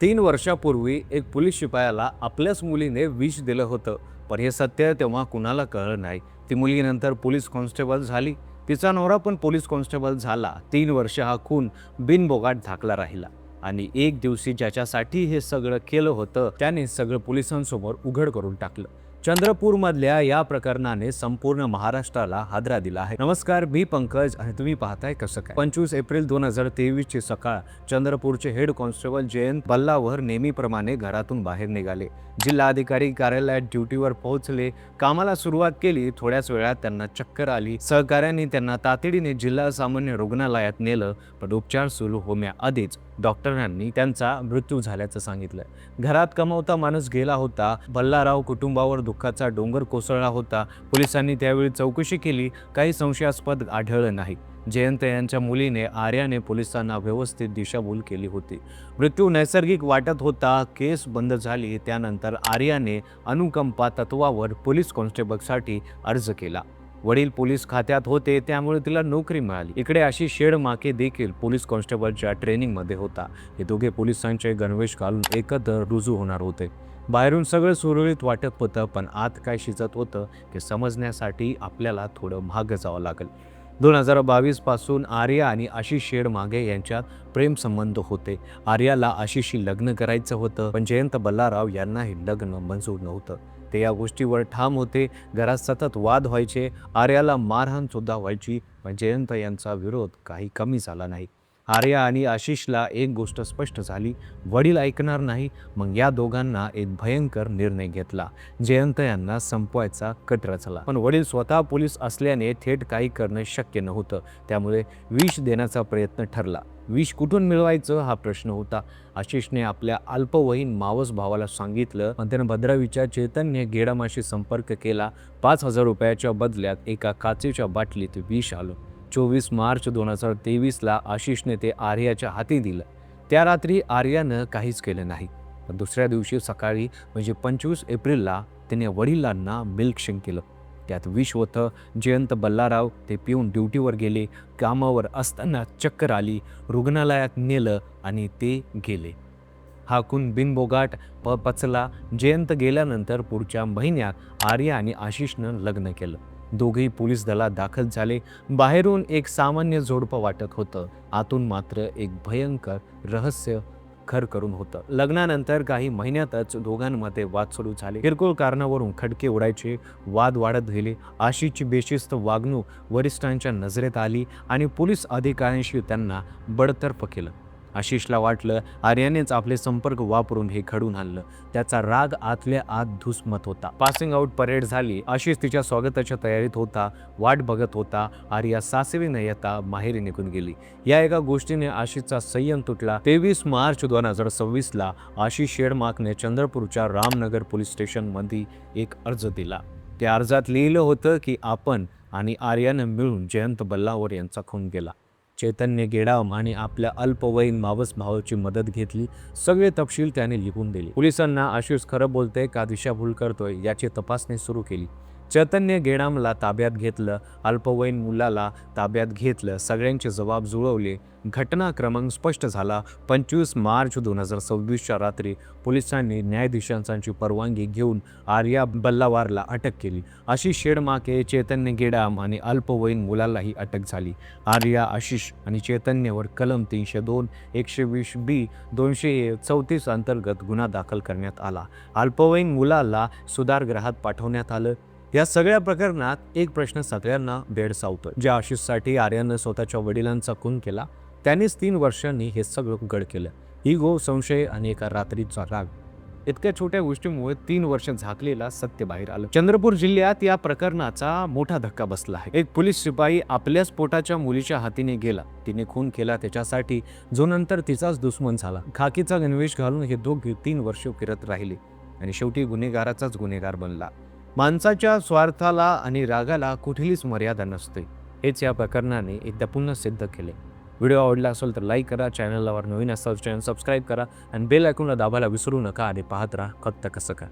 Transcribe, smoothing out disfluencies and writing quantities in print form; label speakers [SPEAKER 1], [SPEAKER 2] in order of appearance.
[SPEAKER 1] 3 वर्षापूर्वी एक पोलीस शिपायाला आपल्याच मुलीने विष दिलं होतं. पण हे सत्य तेव्हा कुणाला कळलं नाही. ती मुलगी नंतर पोलीस कॉन्स्टेबल झाली. तिचा नवरा पण पोलीस कॉन्स्टेबल झाला. 3 वर्ष हा खून बिनबोगाट झाकला राहिला. आणि एक दिवशी ज्याच्यासाठी हे सगळं केलं होतं त्याने सगळं पोलिसांसमोर उघड करून टाकलं. चंद्रपूरमधल्या या प्रकरणाने संपूर्ण महाराष्ट्राला हादरा दिला आहे. नमस्कार, मी पंकज आणि तुम्ही पाहताय कसं काय. 25 एप्रिल 2023 ची सकाळ. चंद्रपूरचे हेड कॉन्स्टेबल जयंत बल्लावर नेहमीप्रमाणे घरातून बाहेर निघाले. जिल्हाधिकारी कार्यालयात ड्युटीवर पोहोचले. कामाला सुरुवात केली. थोड्याच वेळात त्यांना चक्कर आली. सहकाऱ्यांनी त्यांना तातडीने जिल्हा सामान्य रुग्णालयात नेलं, पण उपचार सुरू होण्याआधीच डॉक्टरांनी त्यांचा मृत्यू झाल्याचं सांगितलं. घरात कमावता माणूस गेला होता. बल्लाराव कुटुंबावर दुःखाचा डोंगर कोसळला होता. पोलिसांनी त्यावेळी चौकशी केली. काही संशयास्पद आढळलं नाही. जयंत यांच्या मुलीने आर्याने पोलिसांना व्यवस्थित दिशाभूल केली होती. मृत्यू नैसर्गिक वाटत होता. केस बंद झाली. त्यानंतर आर्याने अनुकंपा तत्वावर पोलीस कॉन्स्टेबलसाठी अर्ज केला. वडील पोलीस खात्यात होते, त्यामुळे तिला नोकरी मिळाली. इकडे आशिष शेडमाके देखील पोलीस कॉन्स्टेबलच्या ट्रेनिंगमध्ये होता. हे दोघे पोलिसांचे गणवेश घालून एकत्र रुजू होणार होते. बाहेरून सगळं सुरळीत वाटत होतं, पण आत काय शिजत होतं हे समजण्यासाठी आपल्याला थोडं मागे जावं लागेल. 2022 पासून आर्या आणि आशिष शेडमागे यांच्यात प्रेमसंबंध होते. आर्याला आशिषशी लग्न करायचं होतं, पण जयंत बल्लाराव यांनाही लग्न मंजूर नव्हतं. ते या गोष्टीवर ठाम होते. घरात सतत वाद व्हायचे. आर्याला मारहाण सुद्धा व्हायची, पण जयंत यांचा विरोध काही कमी झाला नाही. आर्या आणि आशिषला एक गोष्ट स्पष्ट झाली, वडील ऐकणार नाही. मग या दोघांना एक भयंकर निर्णय घेतला. जयंत यांना संपवायचा कट रचला. पण वडील स्वतः पोलीस असल्याने थेट काही करणं शक्य नव्हतं. त्यामुळे विष देण्याचा प्रयत्न ठरला. विष कुठून मिळवायचं हा प्रश्न होता. आशिषने आपल्या अल्पवयीन मावस भावाला सांगितलं, पण त्यानं भद्रावीच्या चैतन्य गेडामाशी संपर्क केला. 5,000 रुपयाच्या बदल्यात एका काचेच्या बाटलीत विष आलं. 24 मार्च 2023ला आशिषने ते आर्याच्या हाती दिलं. त्या रात्री आर्यानं काहीच केलं नाही. पण दुसऱ्या दिवशी सकाळी म्हणजे 25 एप्रिलला त्याने वडिलांना मिल्कशेक केलं. त्यात विष होतं. जयंत बल्लाराव ते पिऊन ड्युटीवर गेले. कामावर असताना चक्कर आली. रुग्णालयात नेलं आणि ते गेले. हा खून बिनबोगाट पचला. जयंत गेल्यानंतर पुढच्या महिन्यात आर्या आणि आशिषनं लग्न केलं. दोघेही पोलीस दलात दाखल झाले. बाहेरून एक सामान्य जोडपं वाटत होतं, आतून मात्र एक भयंकर रहस्य खर करून होतं. लग्नानंतर काही महिन्यातच दोघांमध्ये वाद सुरू झाले. किरकोळ कारणावरून खटके उडायचे. वाद वाढत गेले. आशिषची बेशिस्त वागणूक वरिष्ठांच्या नजरेत आली आणि पोलीस अधिकाऱ्यांशी त्यांना बडतर्फ केलं. आशिषला वाटलं आर्यानेच आपले संपर्क वापरून हे घडून आणलं. त्याचा राग आतल्या आत धुसमत होता. पासिंग आउट परेड झाली. आशिष तिच्या स्वागताच्या तयारीत होता, वाट बघत होता. आर्या सासरी न येता माहेरी निघून गेली. या एका गोष्टीने आशिषचा संयम तुटला. 23 मार्च 2026ला आशिष शेडमाकने चंद्रपूरच्या रामनगर पोलीस स्टेशनमध्ये एक अर्ज दिला. त्या अर्जात लिहिलं होतं की आपण आणि आर्यानं मिळून जयंत बल्लावर यांचा खून केला. चैतन्य गेडाम आणि आपल्या अल्पवयीन मावस भावाची मदत घेतली. सगळे तपशील त्याने लिहून दिले. पोलिसांना आशिष खरं बोलतोय का दिशाभूल करतोय याची तपासणी सुरू केली. चैतन्य गेडामला ताब्यात घेतलं. अल्पवयीन मुलाला ताब्यात घेतलं. सगळ्यांचे जबाब जुळवले. घटनाक्रम स्पष्ट झाला. 25 मार्च 2026च्या रात्री पोलिसांनी न्यायाधीशांची परवानगी घेऊन आर्या बल्लावारला अटक केली. आशिष शेडमाके, चैतन्य गेडाम आणि अल्पवयीन मुलालाही अटक झाली. आर्या, आशिष आणि चैतन्यवर कलम 302, 120B, 234 अंतर्गत गुन्हा दाखल करण्यात आला. अल्पवयीन मुलाला सुधारगृहात पाठवण्यात आलं. या सगळ्या प्रकरणात एक प्रश्न सगळ्यांना भेडसावतोय. ज्या आशिषसाठी आर्यानं स्वतःच्या वडिलांचा खून केला, त्यानेच 3 वर्षांनी हे सगळं उघड केलं. इगो, संशय आणि एका रात्रीचा राग, इतक्या छोट्या गोष्टीमुळे 3 वर्ष झाकलेला सत्य बाहेर आलं. चंद्रपूर जिल्ह्यात या प्रकरणाचा मोठा धक्का बसला आहे. एक पोलीस शिपाई आपल्याच पोटाच्या मुलीच्या हातीने गेला. तिने खून केला त्याच्यासाठी, जो नंतर तिचाच दुश्मन झाला. खाकीचा गणवेश घालून हे दोघे 3 वर्ष फिरत राहिले आणि शेवटी गुन्हेगाराचाच गुन्हेगार बनला. माणसाच्या स्वार्थाला आणि रागाला कुठलीच मर्यादा नसते. हेच या प्रकरणाने एकदा पुन्हा सिद्ध केले. व्हिडिओ आवडला असेल तर लाईक करा. चॅनलवर नवीन असाल चॅनल सबस्क्राईब करा आणि बेल आयकॉनला दाबायला विसरू नका. आणि पाहत राहा फक्त कसं काय.